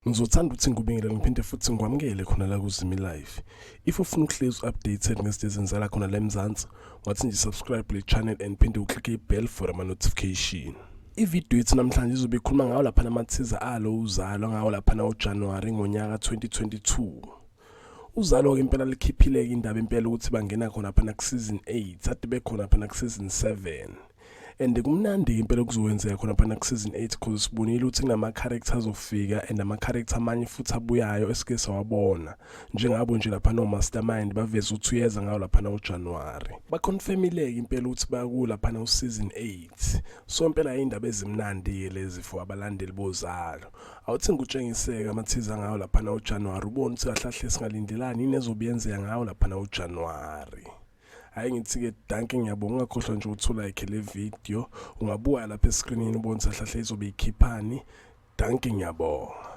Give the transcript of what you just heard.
Ngizothanda ukuthi ngikubingelele ngiphinde futhi ngikwamukele khona la kuZimi Live. If ufuna ukuhlezi updated ngezinto ezenzala khona la eMzansi, wathi nje subscribe le channel and phinde uclick ibell for ama notification. Ivideo yethu namhlanje izobe ikhuluma ngawo lapha nama-teaser alo Uzalo ngawo lapha na January ngonyaka 2022. Uzalo ke impela likhiphile indaba impela ukuthi bangena khona lapha na season 8, ade bekhona lapha na season 7. And kumnandi impela kuzokwenzeka khona phana ku season 8 because sibonile ukuthi kunama characters ofika and ama character amanye futhi abuyayo esike sawabona njengabo nje lapha no Mastermind baveza ukuthi uyeza ngawo lapha na January baconfirmile impela ukuthi bayakula lapha na season 8. So impela indaba ezimnandi lezi for abalandeli bozalo awuthi ngikutshengiseka ama-teaser ngawo lapha na January ubone ukuthi kahlahle singalindelani inezobiyenzeka ngawo lapha na January. Hayi ngithi ke danke ngiyabonga ungakhohlwa nje ukuthi like le video ungabuka lapha escreenini ubone sahlahle izobe ikhiphani. Danke ngiyabonga.